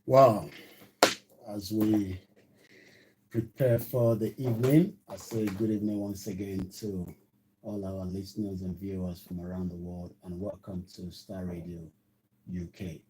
Wow, as we prepare for the evening, I say good evening once again to all our listeners and viewers from around the world, and welcome to Star Radio UK.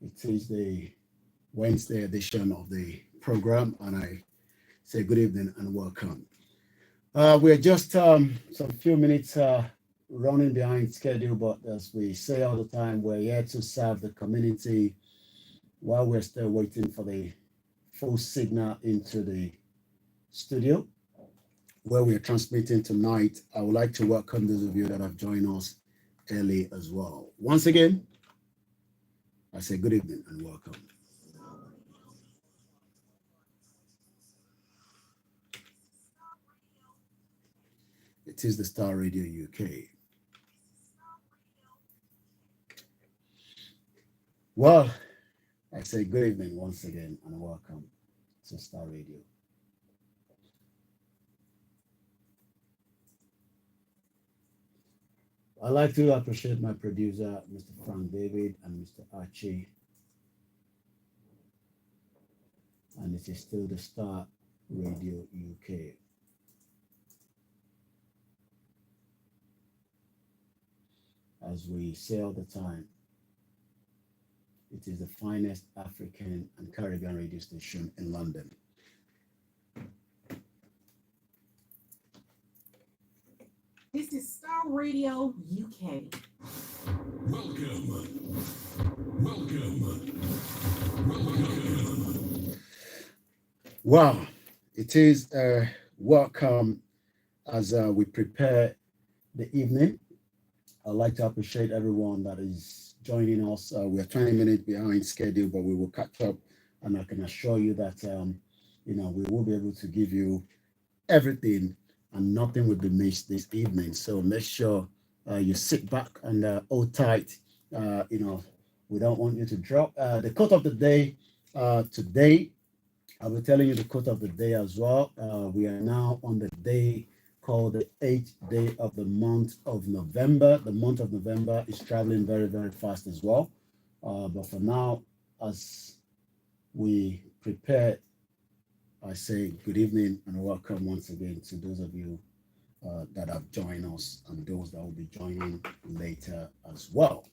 It is the Wednesday edition of the program, and I say good evening and welcome. We're just some few minutes running behind schedule, but as we say all the time, we're here to serve the community while we're still waiting for the full signal into the studio where we're transmitting tonight. I would like to welcome those of you that have joined us early as well. Once again, I say good evening and welcome. It is the Star Radio UK. Well, I say good evening once again and welcome to Star Radio. I'd like to appreciate my producer, Mr. Frank David and Mr. Archie. And it is still the Star Radio UK. As we say all the time, it is the finest African and Caribbean radio station in London. This is Starr Radio UK. Welcome. Welcome. Wow, it is welcome as we prepare the evening. I'd like to appreciate everyone that is joining us. We are 20 minutes behind schedule, but we will catch up, and I can assure you that we will be able to give you everything, and nothing will be missed this evening. So make sure you sit back and hold tight. We don't want you to drop. The quote of the day today, I'll be telling you the quote of the day as well. We are now on the day called the 8th day of the month of November. The month of November is traveling very, very fast as well. But for now, as we prepare, I say good evening and welcome once again to those of you that have joined us and those that will be joining later as well.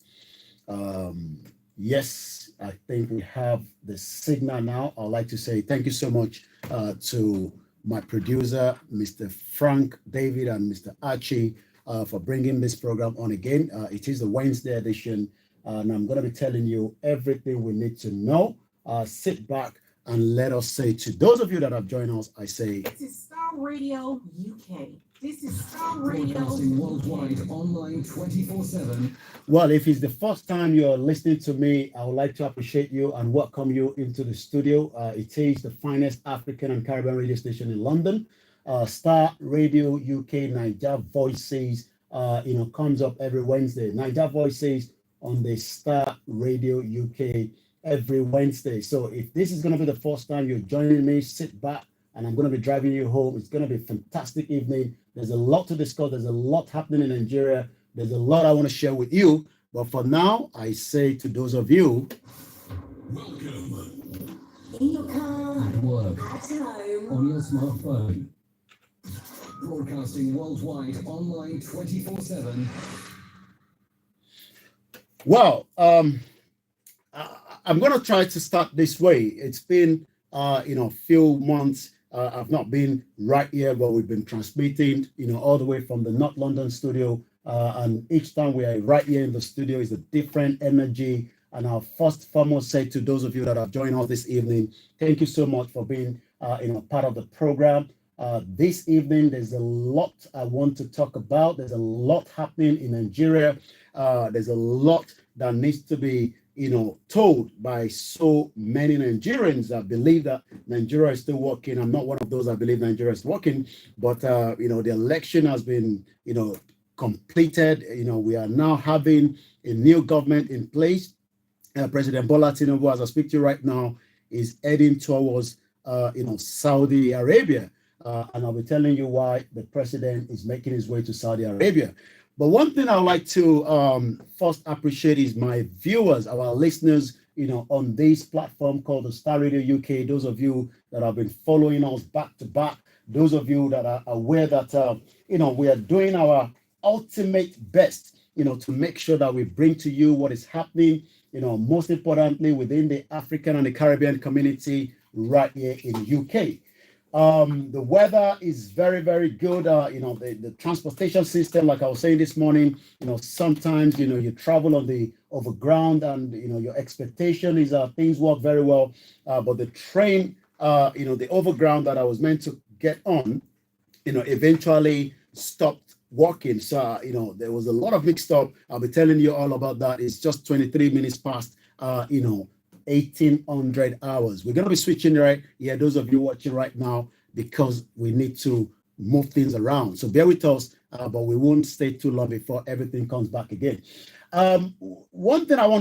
Yes, I think we have the signal now. I'd like to say thank you so much to my producer, Mr. Frank David and Mr. Archie, for bringing this program on again. It is the Wednesday edition, and I'm going to be telling you everything we need to know. Sit back and let us say to those of you that have joined us, I say, This is Starr Radio UK. This is Starr Radio Broadcasting worldwide, online 24/7. well, if it's the first time you're listening to me, I would like to appreciate you and welcome you into the studio. It is the finest African and Caribbean radio station in London. Star Radio UK Niger Voices, comes up every Wednesday. Niger Voices on the Star Radio UK every Wednesday. So if this is going to be the first time you're joining me, sit back and I'm going to be driving you home. It's going to be a fantastic evening. There's a lot to discuss. There's a lot happening in Nigeria. There's a lot I want to share with you. But for now, I say to those of you, Welcome. in your car, At work, at home. on your smartphone. Broadcasting worldwide, online 24/7. well, I'm going to try to start this way. It's been, few months. I've not been right here, but we've been transmitting, all the way from the North London studio. And each time we are right here in the studio is a different energy. And I'll first foremost say to those of you that have joined us this evening, thank you so much for being, part of the program. This evening, there's a lot I want to talk about. There's a lot happening in Nigeria. There's a lot that needs to be, told by so many Nigerians that believe that Nigeria is still working. I'm not one of those that believe Nigeria is working, but, the election has been, completed. We are now having a new government in place. President Bola Tinubu, as I speak to you right now, is heading towards, Saudi Arabia. And I'll be telling you why the president is making his way to Saudi Arabia. But one thing I would like to first appreciate is my viewers, our listeners on this platform called the Star Radio UK. Those of you that have been following us back to back, those of you that are aware that, we are doing our ultimate best, to make sure that we bring to you what is happening, most importantly within the African and the Caribbean community right here in UK. The weather is very, very good. The transportation system, like I was saying this morning, sometimes, you travel on the overground and, your expectation is things work very well. But the train, the overground that I was meant to get on, eventually stopped working. So, there was a lot of mixed up. I'll be telling you all about that. It's just 23 minutes past, 1800 hours. We're going to be switching right here, those of you watching right now, because we need to move things around. So bear with us, but we won't stay too long before everything comes back again. One thing I want to